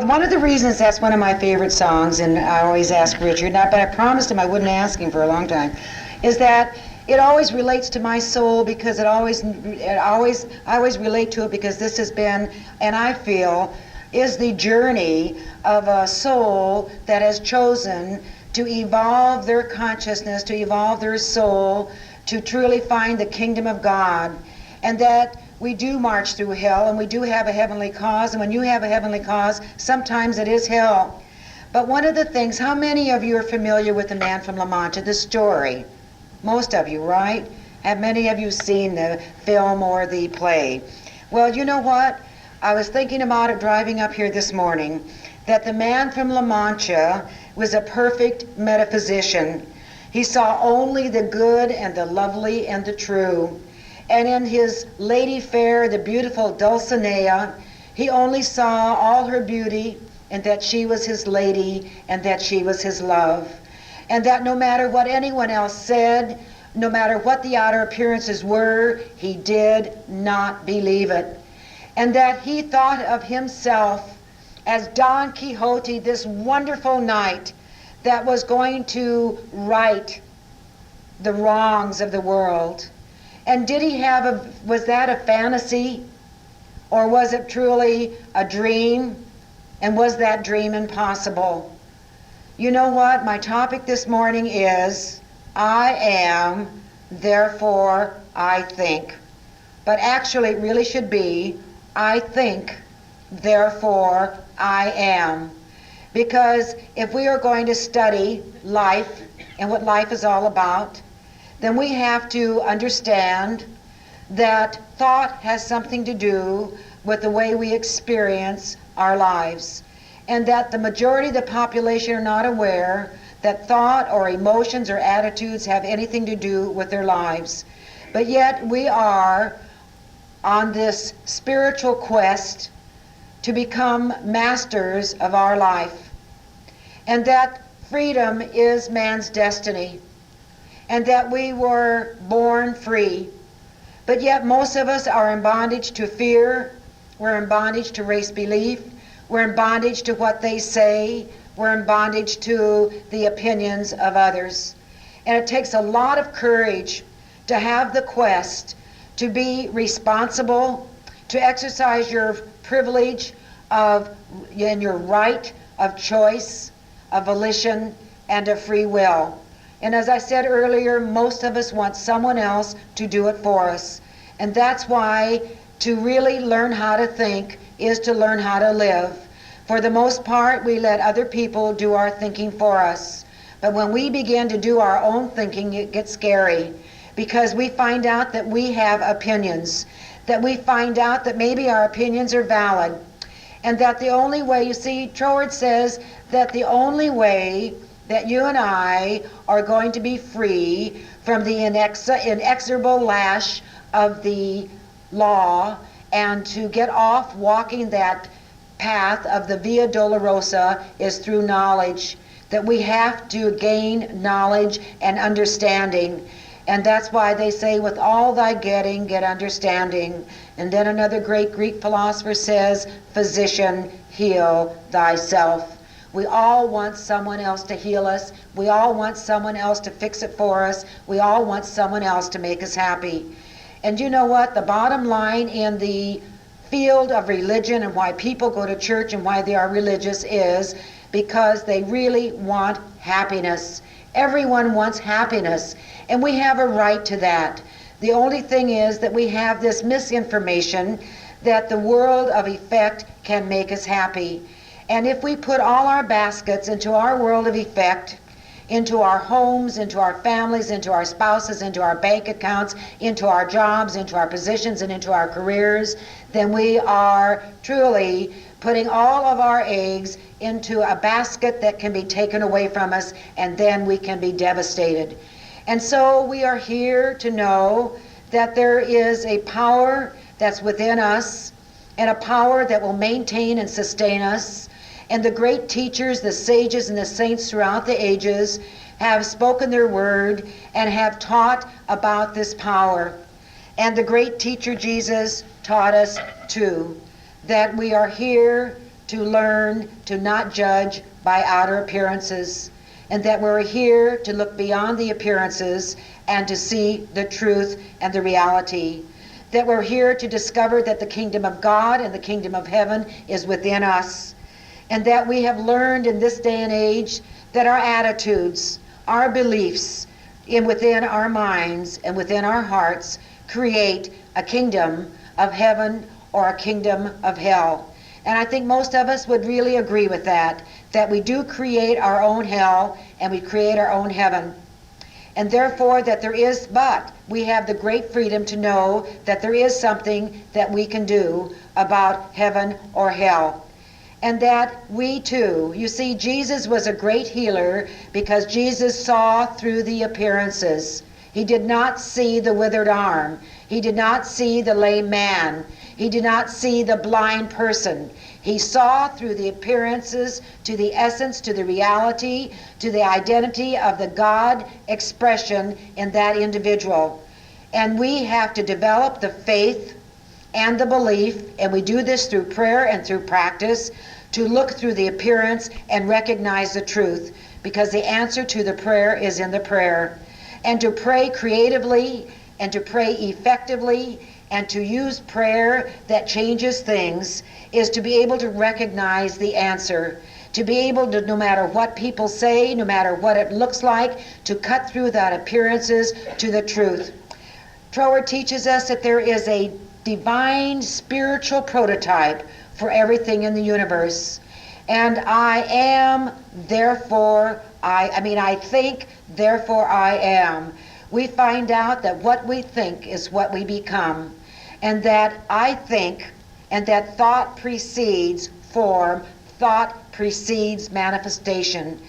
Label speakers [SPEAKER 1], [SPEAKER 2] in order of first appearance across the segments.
[SPEAKER 1] One of the reasons that's one of my favorite songs, and I always ask Richard, but I promised him I wouldn't ask him for a long time, is that it always relates to my soul because I always relate to it because this has been, and I feel, is the journey of a soul that has chosen to evolve their consciousness, to evolve their soul, to truly find the kingdom of God, and that we do march through hell, and we do have a heavenly cause, and when you have a heavenly cause, sometimes it is hell. But one of the things, how many of you are familiar with the man from La Mancha, the story? Most of you, right? Have many of you seen the film or the play? Well, you know what? I was thinking about it driving up here this morning, that the man from La Mancha was a perfect metaphysician. He saw only the good and the lovely and the true. And in his lady fair, the beautiful Dulcinea, he only saw all her beauty, and that she was his lady, and that she was his love. And that no matter what anyone else said, no matter what the outer appearances were, he did not believe it. And that he thought of himself as Don Quixote, this wonderful knight that was going to right the wrongs of the world. And did he have was that a fantasy? Or was it truly a dream? And was that dream impossible? You know what? My topic this morning is, I am, therefore I think. But actually it really should be, I think, therefore I am. Because if we are going to study life and what life is all about, then we have to understand that thought has something to do with the way we experience our lives, and that the majority of the population are not aware that thought or emotions or attitudes have anything to do with their lives. But yet we are on this spiritual quest to become masters of our life, and that freedom is man's destiny, and that we were born free. But yet most of us are in bondage to fear, we're in bondage to race belief, we're in bondage to what they say, we're in bondage to the opinions of others. And it takes a lot of courage to have the quest to be responsible, to exercise your privilege of and your right of choice, of volition, and of free will. And as I said earlier, most of us want someone else to do it for us. And that's why to really learn how to think is to learn how to live. For the most part, we let other people do our thinking for us. But when we begin to do our own thinking, it gets scary, because we find out that we have opinions, that we find out that maybe our opinions are valid, and that the only way, you see, Troward says that the only way that you and I are going to be free from the inexorable lash of the law and to get off walking that path of the Via Dolorosa is through knowledge, that we have to gain knowledge and understanding. And that's why they say, with all thy getting, get understanding. And then another great Greek philosopher says, physician, heal thyself. We all want someone else to heal us. We all want someone else to fix it for us. We all want someone else to make us happy. And you know what? The bottom line in the field of religion and why people go to church and why they are religious is because they really want happiness. Everyone wants happiness, and we have a right to that. The only thing is that we have this misinformation that the world of effect can make us happy. And if we put all our baskets into our world of effect, into our homes, into our families, into our spouses, into our bank accounts, into our jobs, into our positions, and into our careers, then we are truly putting all of our eggs into a basket that can be taken away from us, and then we can be devastated. And so we are here to know that there is a power that's within us, and a power that will maintain and sustain us. And the great teachers, the sages, and the saints throughout the ages have spoken their word and have taught about this power. And the great teacher Jesus taught us too, that we are here to learn to not judge by outer appearances, and that we're here to look beyond the appearances and to see the truth and the reality. That we're here to discover that the kingdom of God and the kingdom of heaven is within us, and that we have learned in this day and age that our attitudes, our beliefs within our minds and within our hearts create a kingdom of heaven or a kingdom of hell. And I think most of us would really agree with that we do create our own hell and we create our own heaven. And therefore but we have the great freedom to know that there is something that we can do about heaven or hell. And that we too, you see, Jesus was a great healer because Jesus saw through the appearances. He did not see the withered arm. He did not see the lame man. He did not see the blind person. He saw through the appearances to the essence, to the reality, to the identity of the God expression in that individual. And we have to develop the faith and the belief, and we do this through prayer and through practice, to look through the appearance and recognize the truth, because the answer to the prayer is in the prayer. And to pray creatively and to pray effectively and to use prayer that changes things is to be able to recognize the answer, to be able to, no matter what people say, no matter what it looks like, to cut through that appearances to the truth. Trower teaches us that there is a divine spiritual prototype for everything in the universe. And I am, therefore I think, therefore I am. We find out that what we think is what we become. And that I think, and that thought precedes form, thought precedes manifestation.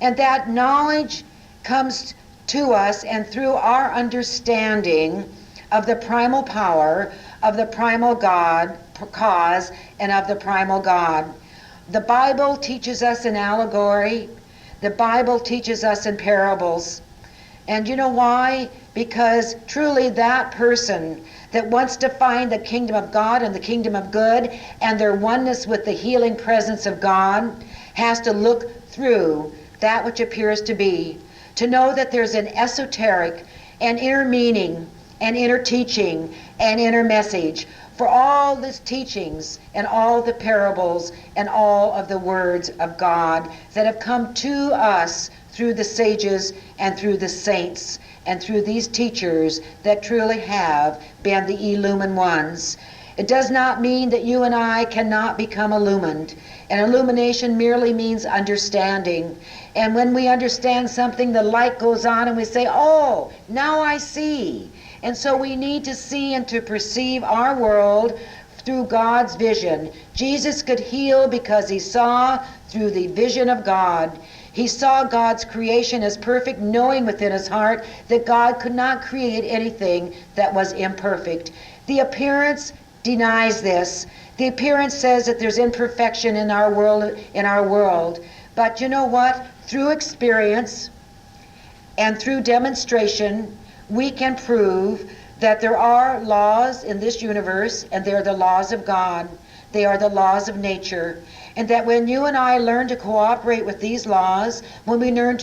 [SPEAKER 1] And that knowledge comes to us and through our understanding of the primal power, of the primal God, cause, and of the primal God. The Bible teaches us in allegory. The Bible teaches us in parables. And you know why? Because truly that person that wants to find the kingdom of God and the kingdom of good and their oneness with the healing presence of God has to look through that which appears to be, to know that there's an esoteric and inner meaning and inner teaching and inner message for all these teachings and all the parables and all of the words of God that have come to us through the sages and through the saints and through these teachers that truly have been the illumined ones. It does not mean that you and I cannot become illumined. And illumination merely means understanding. And when we understand something, the light goes on and we say, oh, now I see. And so we need to see and to perceive our world through God's vision. Jesus could heal because he saw through the vision of God. He saw God's creation as perfect, knowing within his heart that God could not create anything that was imperfect. The appearance denies this. The appearance says that there's imperfection in our world. But you know what? Through experience and through demonstration, we can prove that there are laws in this universe, and they're the laws of God. They are the laws of nature. And that when you and I learn to cooperate with these laws, when we learn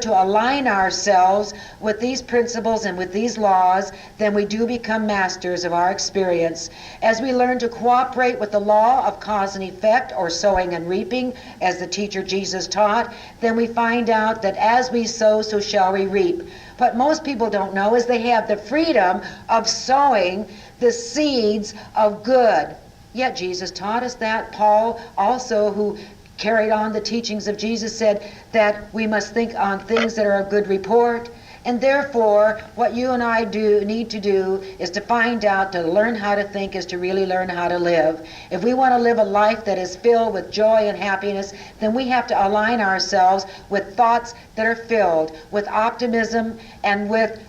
[SPEAKER 1] to align ourselves with these principles and with these laws, then we do become masters of our experience. As we learn to cooperate with the law of cause and effect, or sowing and reaping, as the teacher Jesus taught, then we find out that as we sow, so shall we reap. What most people don't know is they have the freedom of sowing the seeds of good. Yet Jesus taught us that. Paul also, who carried on the teachings of Jesus, said that we must think on things that are of good report. And therefore, what you and I need to do is to find out, to learn how to think is to really learn how to live. If we want to live a life that is filled with joy and happiness, then we have to align ourselves with thoughts that are filled with optimism and with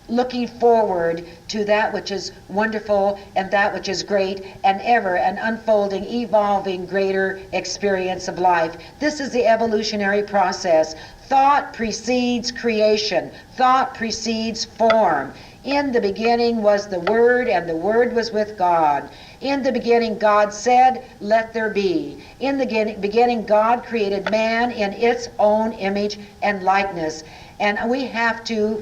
[SPEAKER 1] looking forward to that which is wonderful and that which is great, and ever an unfolding, evolving, greater experience of life. This is the evolutionary process. Thought precedes creation. Thought precedes form. In the beginning was the Word, and the Word was with God. In the beginning God said, let there be. In the beginning God created man in its own image and likeness. And we have to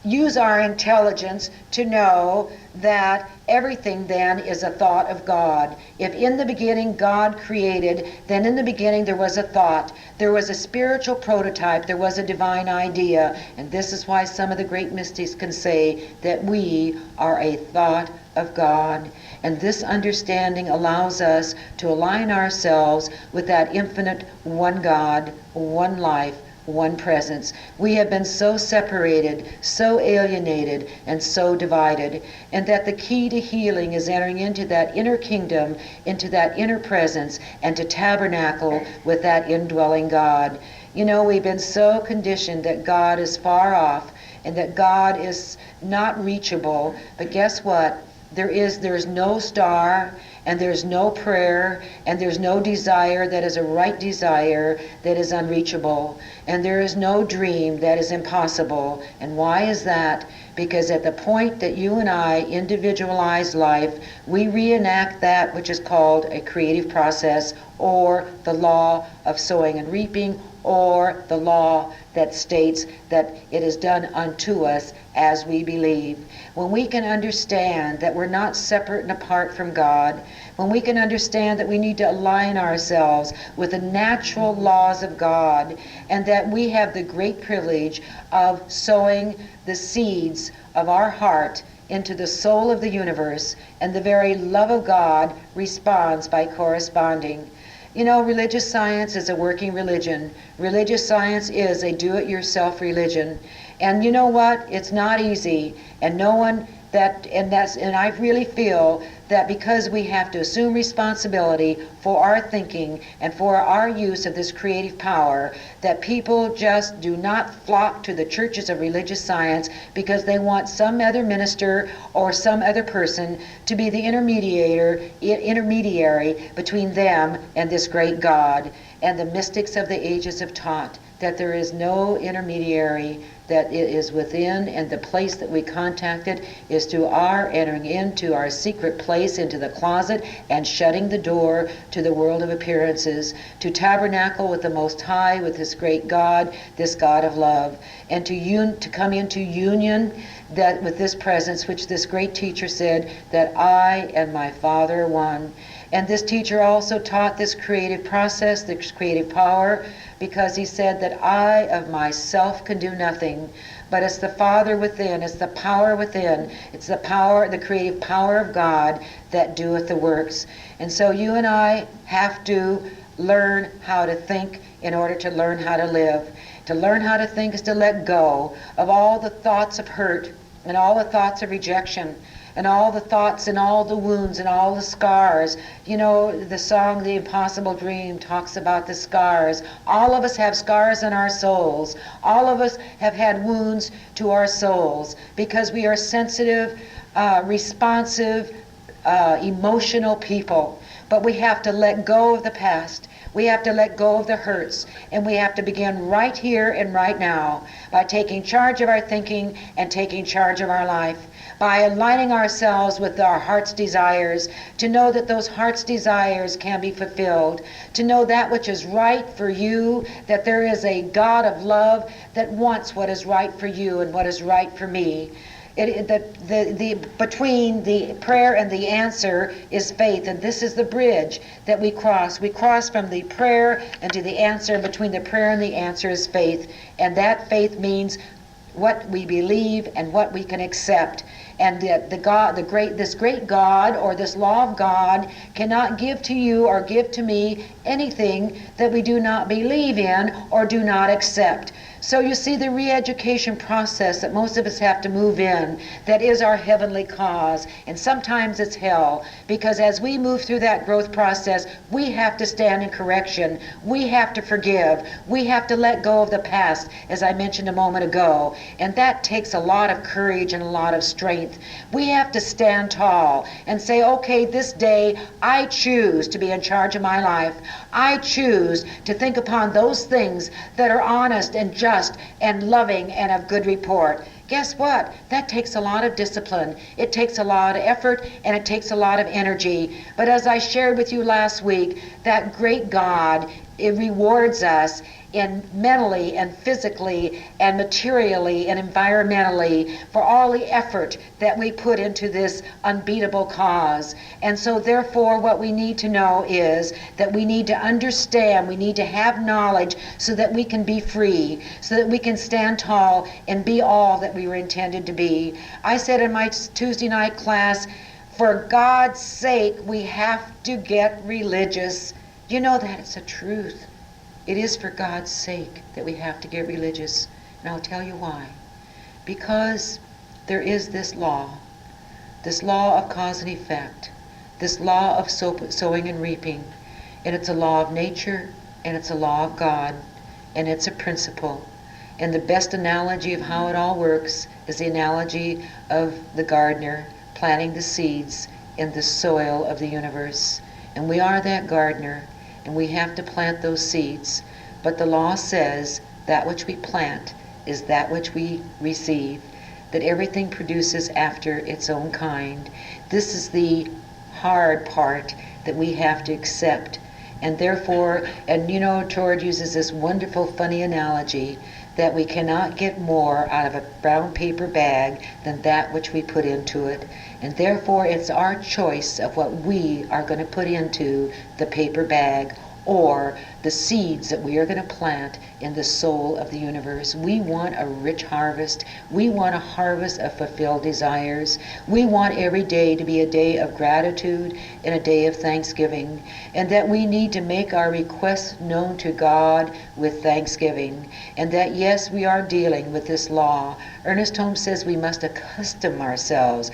[SPEAKER 1] use our intelligence to know that everything then is a thought of God. If in the beginning God created, then in the beginning there was a thought. There was a spiritual prototype. There was a divine idea. And this is why some of the great mystics can say that we are a thought of God. And this understanding allows us to align ourselves with that infinite one God, one life, one presence. We have been so separated, so alienated, and so divided, and that the key to healing is entering into that inner kingdom, into that inner presence, and to tabernacle with that indwelling God. You know, we've been so conditioned that God is far off and that God is not reachable, but guess what? There is no star, and there's no prayer, and there's no desire that is a right desire that is unreachable, and there is no dream that is impossible. And why is that? Because at the point that you and I individualize life, we reenact that which is called a creative process, or the law of sowing and reaping, or the law that states that it is done unto us as we believe. When we can understand that we're not separate and apart from God, when we can understand that we need to align ourselves with the natural laws of God, and that we have the great privilege of sowing the seeds of our heart into the soul of the universe, and the very love of God responds by corresponding. You know, religious science is a working religion. Religious science is a do-it-yourself religion. And you know what? It's not easy. And no one and I really feel that because we have to assume responsibility for our thinking and for our use of this creative power, that people just do not flock to the churches of religious science because they want some other minister or some other person to be the intermediary between them and this great God. And the mystics of the ages have taught that there is no intermediary, that it is within, and the place that we contacted is through our entering into our secret place, into the closet, and shutting the door to the world of appearances, to tabernacle with the Most High, with this great God, this God of love, and to come into union that with this presence, which this great teacher said, that I and my Father are one. And this teacher also taught this creative process, this creative power, because he said that I of myself can do nothing, but it's the Father within, it's the power within, it's the power, the creative power of God that doeth the works. And so you and I have to learn how to think in order to learn how to live. To learn how to think is to let go of all the thoughts of hurt and all the thoughts of rejection, and all the thoughts and all the wounds and all the scars. You know, the song The Impossible Dream talks about the scars. All of us have scars in our souls. All of us have had wounds to our souls because we are sensitive, responsive, emotional people. But we have to let go of the past. We have to let go of the hurts, and we have to begin right here and right now by taking charge of our thinking and taking charge of our life, by aligning ourselves with our heart's desires, to know that those heart's desires can be fulfilled, to know that which is right for you, that there is a God of love that wants what is right for you and what is right for me. Between the prayer and the answer is faith, and this is the bridge that we cross. We cross from the prayer into the answer. Between the prayer and the answer is faith, and that faith means what we believe and what we can accept. And this great God, or this law of God, cannot give to you or give to me anything that we do not believe in or do not accept. So you see the re-education process that most of us have to move in, that is our heavenly cause. And sometimes it's hell, because as we move through that growth process, we have to stand in correction. We have to forgive. We have to let go of the past, as I mentioned a moment ago. And that takes a lot of courage and a lot of strength. We have to stand tall and say, okay, this day I choose to be in charge of my life. I choose to think upon those things that are honest and just and loving and of good report. guess what? That takes a lot of discipline. It takes a lot of effort, and it takes a lot of energy. But as I shared with you last week, that great God, it rewards us in mentally and physically and materially and environmentally for all the effort that we put into this unbeatable cause. And so therefore what we need to know is that we need to understand, we need to have knowledge so that we can be free, so that we can stand tall and be all that we were intended to be. I said in my Tuesday night class, for God's sake, we have to get religious. You know that it's a truth. It is for God's sake that we have to get religious. And I'll tell you why. Because there is this law of cause and effect, this law of sowing and reaping. And it's a law of nature, and it's a law of God, and it's a principle. And the best analogy of how it all works is the analogy of the gardener planting the seeds in the soil of the universe. And we are that gardener. And we have to plant those seeds. But the law says that which we plant is that which we receive, that everything produces after its own kind. This is the hard part that we have to accept. And therefore, and you know, Tord uses this wonderful, funny analogy that we cannot get more out of a brown paper bag than that which we put into it. And therefore, it's our choice of what we are going to put into the paper bag or the seeds that we are going to plant in the soul of the universe. We want a rich harvest. We want a harvest of fulfilled desires. We want every day to be a day of gratitude and a day of thanksgiving, and that we need to make our requests known to God with thanksgiving, and that yes, we are dealing with this law. Ernest Holmes says we must accustom ourselves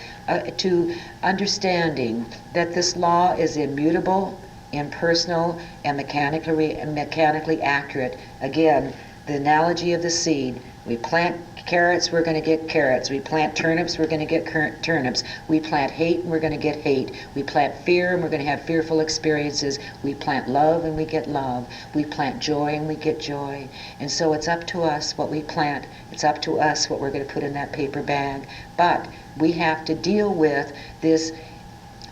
[SPEAKER 1] to understanding that this law is immutable, impersonal, and mechanically accurate. Again, the analogy of the seed. We plant carrots, we're going to get carrots. We plant turnips, we're going to get turnips. We plant hate, and we're going to get hate. We plant fear, and we're going to have fearful experiences. We plant love, and we get love. We plant joy, and we get joy. And so it's up to us what we plant. It's up to us what we're going to put in that paper bag. But we have to deal with this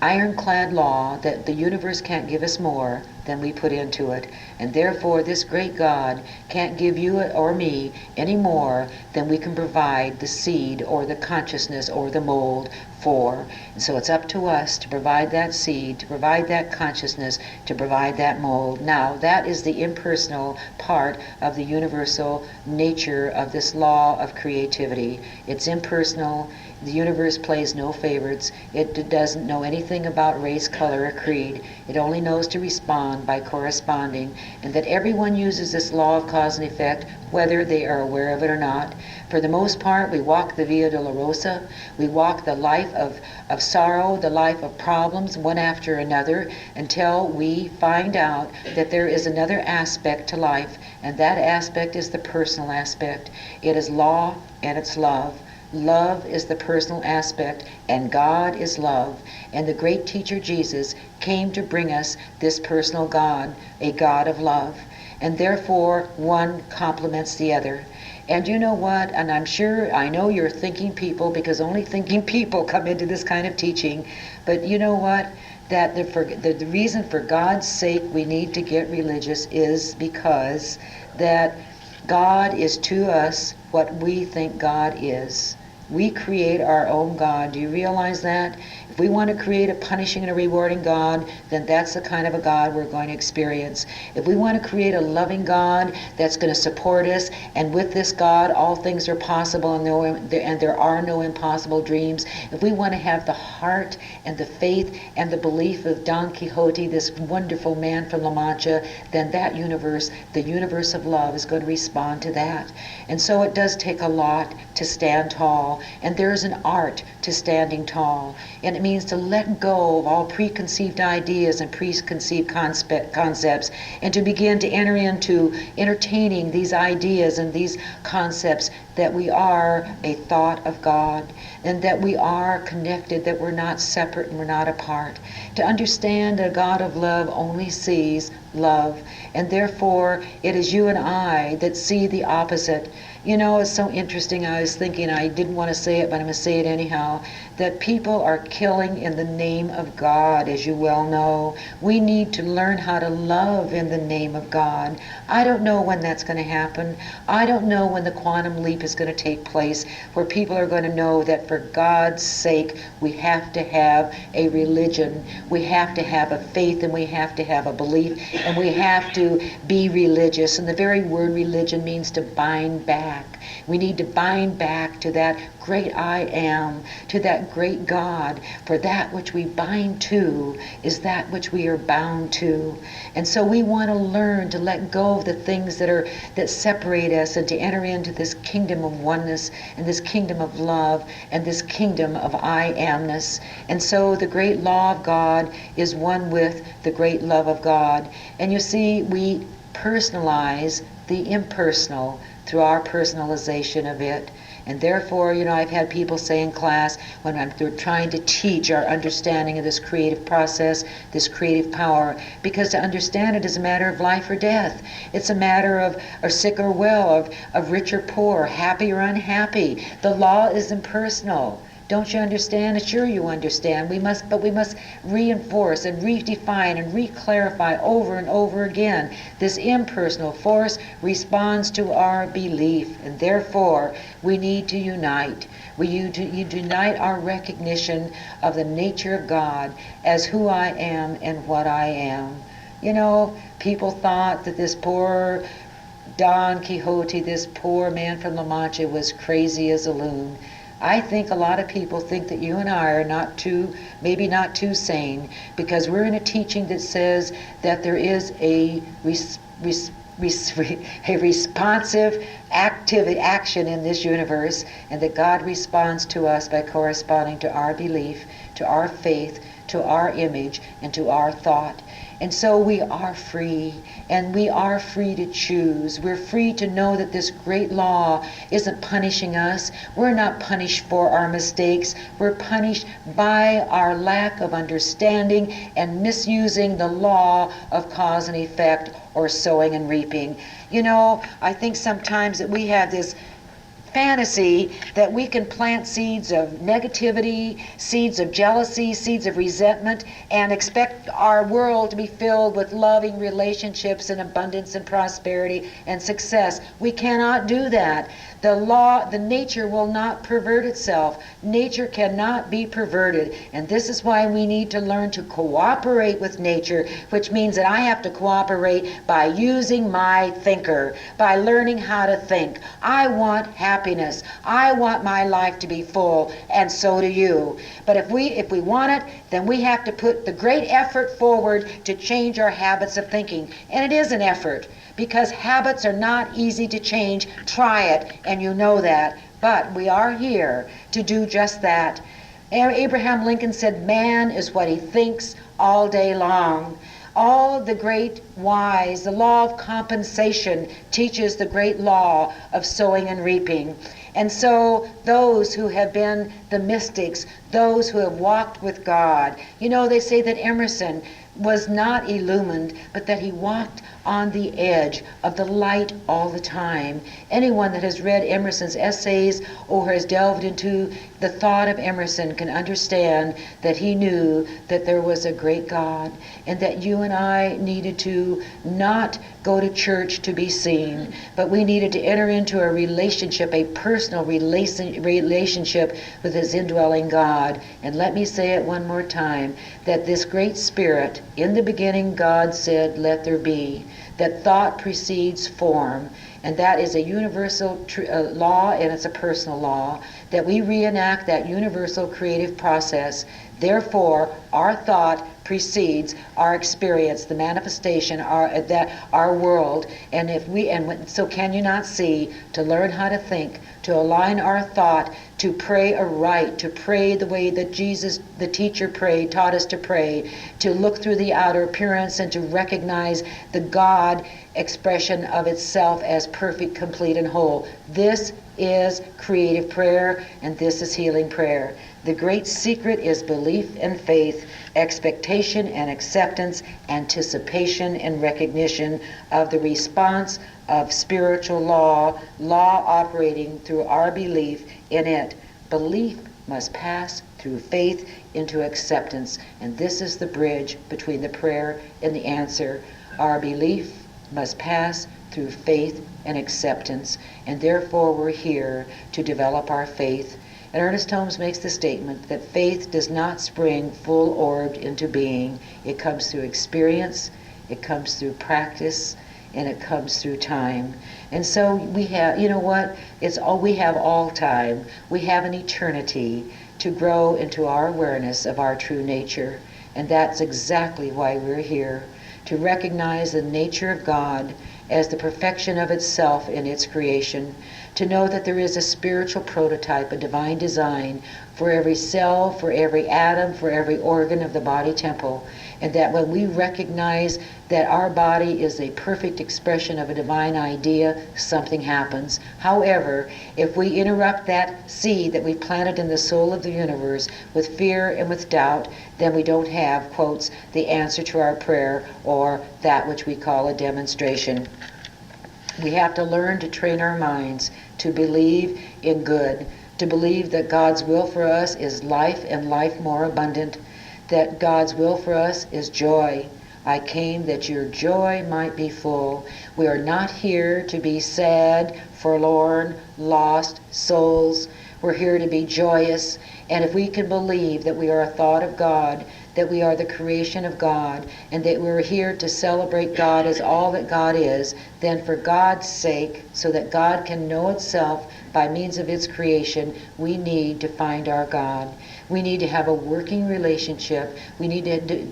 [SPEAKER 1] ironclad law that the universe can't give us more than we put into it. And therefore this great God can't give you or me any more than we can provide the seed or the consciousness or the mold for. And so it's up to us to provide that seed, to provide that consciousness, to provide that mold. Now that is the impersonal part of the universal nature of this law of creativity. It's impersonal. The universe plays no favorites. It doesn't know anything about race, color, or creed. It only knows to respond by corresponding, and that everyone uses this law of cause and effect, whether they are aware of it or not. For the most part, we walk the Via Dolorosa. We walk the life of sorrow, the life of problems, one after another, until we find out that there is another aspect to life, and that aspect is the personal aspect. It is law and it's love. Love is the personal aspect, and God is love. And the great teacher Jesus came to bring us this personal God, a God of love. And therefore, one complements the other. And you know what? And I know you're thinking people, because only thinking people come into this kind of teaching. But you know what? That the reason for God's sake we need to get religious is because that God is to us what we think God is. We create our own God. Do you realize that? If we want to create a punishing and a rewarding God, then that's the kind of a God we're going to experience. If we want to create a loving God that's going to support us, and with this God all things are possible, and there are no impossible dreams. If we want to have the heart and the faith and the belief of Don Quixote, this wonderful man from La Mancha, then that universe, the universe of love, is going to respond to that. And so it does take a lot to stand tall, and there is an art to standing tall, and it means to let go of all preconceived ideas and preconceived concepts, and to begin to enter into entertaining these ideas and these concepts that we are a thought of God, and that we are connected, that we're not separate and we're not apart. To understand that a God of love only sees love. And therefore, it is you and I that see the opposite. You know, it's so interesting. I was thinking, I didn't want to say it, but I'm going to say it anyhow, that people are killing in the name of God, as you well know. We need to learn how to love in the name of God. I don't know when that's going to happen. I don't know when the quantum leap is going to take place, where people are going to know that for God's sake, we have to have a religion. We have to have a faith, and we have to have a belief, and we have to be religious. And the very word religion means to bind back. We need to bind back to that great I am, to that great God, for that which we bind to is that which we are bound to. And so we want to learn to let go of the things that separate us, and to enter into this kingdom of oneness, and this kingdom of love, and this kingdom of I amness. And so the great law of God is one with the great love of God. And you see, we personalize the impersonal through our personalization of it. And therefore, you know, I've had people say in class, when they're trying to teach our understanding of this creative process, this creative power, because to understand it is a matter of life or death. It's a matter of sick or well, of rich or poor, happy or unhappy. The law is impersonal. Don't you understand? Sure you understand. We must reinforce and redefine and reclarify over and over again. This impersonal force responds to our belief, and therefore we need to unite. We unite our recognition of the nature of God as who I am and what I am. You know, people thought that this poor Don Quixote, this poor man from La Mancha, was crazy as a loon. I think a lot of people think that you and I are maybe not too sane, because we're in a teaching that says that there is a responsive action in this universe, and that God responds to us by corresponding to our belief, to our faith, to our image, and to our thought. And so we are free, and we are free to choose. We're free to know that this great law isn't punishing us. We're not punished for our mistakes. We're punished by our lack of understanding and misusing the law of cause and effect, or sowing and reaping. You know, I think sometimes that we have this fantasy that we can plant seeds of negativity, seeds of jealousy, seeds of resentment, and expect our world to be filled with loving relationships and abundance and prosperity and success. We cannot do that. The nature will not pervert itself. Nature cannot be perverted. And this is why we need to learn to cooperate with nature, which means that I have to cooperate by using my thinker, by learning how to think. I want happiness. I want my life to be full, and so do you. But if we want it, then we have to put the great effort forward to change our habits of thinking. And it is an effort, because habits are not easy to change. Try it, and you know that. But we are here to do just that. Abraham Lincoln said, man is what he thinks all day long. All the great wise, the law of compensation teaches the great law of sowing and reaping. And so those who have been the mystics, those who have walked with God, you know, they say that Emerson was not illumined, but that he walked on the edge of the light all the time. Anyone that has read Emerson's essays or has delved into the thought of Emerson can understand that he knew that there was a great God, and that you and I needed to not go to church to be seen, but we needed to enter into a relationship, a personal relationship with his indwelling God. And let me say it one more time, that this great spirit, in the beginning God said, let there be, that thought precedes form, and that is a universal law, and it's a personal law, that we reenact that universal creative process. Therefore, our thought precedes our experience, the manifestation, our world. And so can you not see, to learn how to think, to align our thought, to pray aright, to pray the way that Jesus, the teacher, taught us to pray, to look through the outer appearance and to recognize the God expression of itself as perfect, complete, and whole. This is creative prayer, and this is healing prayer. The great secret is belief and faith, expectation and acceptance, anticipation and recognition of the response of spiritual law operating through our belief in it. Belief must pass through faith into acceptance, and this is the bridge between the prayer and the answer. Our belief must pass through faith and acceptance, and therefore we're here to develop our faith. And Ernest Holmes makes the statement that faith does not spring full-orbed into being. It comes through experience, it comes through practice, and it comes through time. And so we have, you know what, we have all time. We have an eternity to grow into our awareness of our true nature. And that's exactly why we're here, to recognize the nature of God as the perfection of itself in its creation, to know that there is a spiritual prototype, a divine design for every cell, for every atom, for every organ of the body temple, and that when we recognize that our body is a perfect expression of a divine idea, something happens. However, if we interrupt that seed that we planted in the soul of the universe with fear and with doubt, then we don't have, quotes, the answer to our prayer, or that which we call a demonstration. We have to learn to train our minds to believe in good, to believe that God's will for us is life and life more abundant, that God's will for us is joy. I came that your joy might be full. We are not here to be sad, forlorn, lost souls. We're here to be joyous. And if we can believe that we are a thought of God, that we are the creation of God, and that we're here to celebrate God as all that God is, then for God's sake, so that God can know itself by means of its creation, we need to find our God. We need to have a working relationship. We need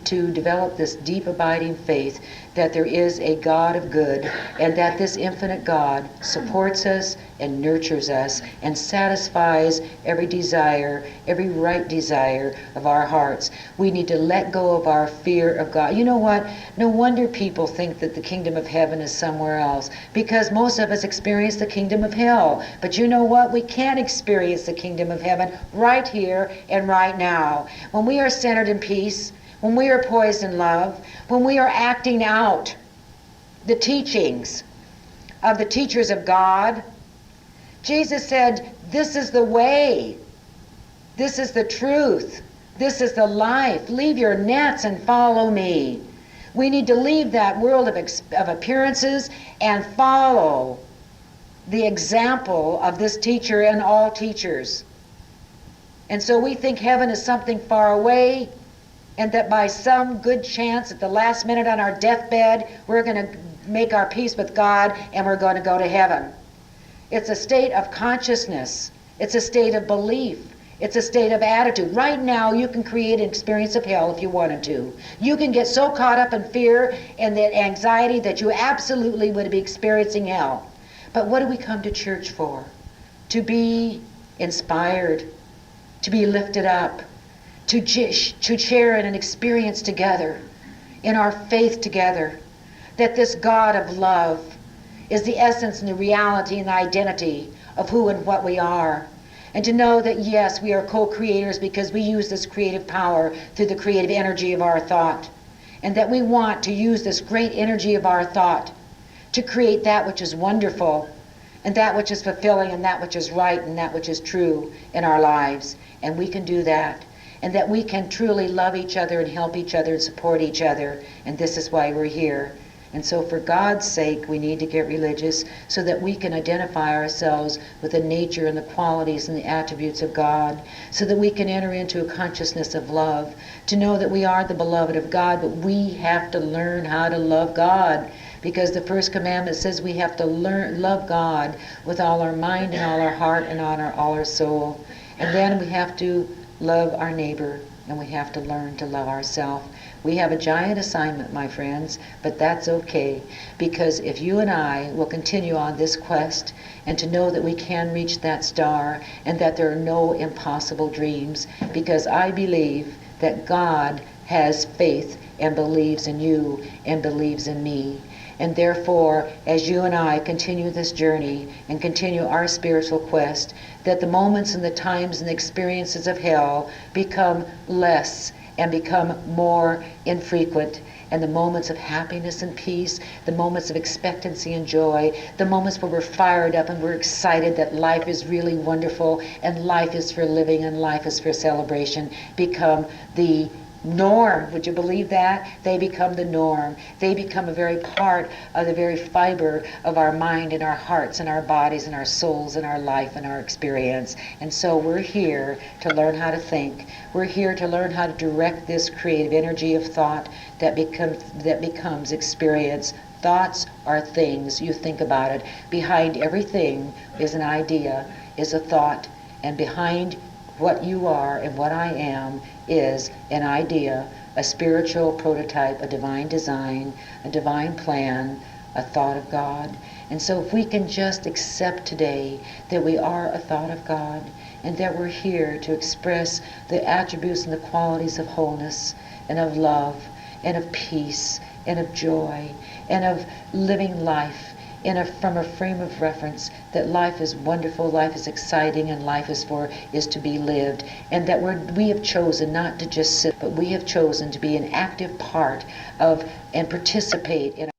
[SPEAKER 1] to develop this deep abiding faith that there is a God of good, and that this infinite God supports us and nurtures us and satisfies every desire, every right desire of our hearts. We need to let go of our fear of God. You know what? No wonder people think that the kingdom of heaven is somewhere else, because most of us experience the kingdom of hell. But you know what? We can experience the kingdom of heaven right here and right now. When we are centered in peace, when we are poised in love, when we are acting out the teachings of the teachers of God. Jesus said, this is the way, this is the truth, this is the life. Leave your nets and follow me. We need to leave that world of appearances and follow the example of this teacher and all teachers. And so we think heaven is something far away, and that by some good chance at the last minute on our deathbed, we're going to make our peace with God and we're going to go to heaven. It's a state of consciousness. It's a state of belief. It's a state of attitude. Right now, you can create an experience of hell if you wanted to. You can get so caught up in fear and that anxiety that you absolutely would be experiencing hell. But what do we come to church for? To be inspired, to be lifted up, to share in an experience together, in our faith together, that this God of love is the essence and the reality and the identity of who and what we are. And to know that, yes, we are co-creators because we use this creative power through the creative energy of our thought. And that we want to use this great energy of our thought to create that which is wonderful, and that which is fulfilling, and that which is right, and that which is true in our lives. And we can do that. And that we can truly love each other and help each other and support each other. And this is why we're here. And so for God's sake, we need to get religious so that we can identify ourselves with the nature and the qualities and the attributes of God, so that we can enter into a consciousness of love, to know that we are the beloved of God, but we have to learn how to love God, because the first commandment says we have to love God with all our mind and all our heart and all our soul. And then we have to love our neighbor, and we have to learn to love ourselves. We have a giant assignment, my friends, but that's okay, because if you and I will continue on this quest and to know that we can reach that star and that there are no impossible dreams, because I believe that God has faith and believes in you and believes in me. And therefore, as you and I continue this journey and continue our spiritual quest, that the moments and the times and the experiences of hell become less and become more infrequent, and the moments of happiness and peace, the moments of expectancy and joy, the moments where we're fired up and we're excited that life is really wonderful and life is for living and life is for celebration, become the norm. Would you believe that? They become the norm. They become a very part of the very fiber of our mind and our hearts and our bodies and our souls and our life and our experience. And so we're here to learn how to think. We're here to learn how to direct this creative energy of thought that becomes experience. Thoughts are things. You think about it. Behind everything is an idea, is a thought, and behind what you are and what I am is an idea, a spiritual prototype, a divine design, a divine plan, a thought of God. And so if we can just accept today that we are a thought of God and that we're here to express the attributes and the qualities of wholeness and of love and of peace and of joy and of living life from a frame of reference that life is wonderful, life is exciting, and life is to be lived, and that we have chosen not to just sit, but we have chosen to be an active part of and participate in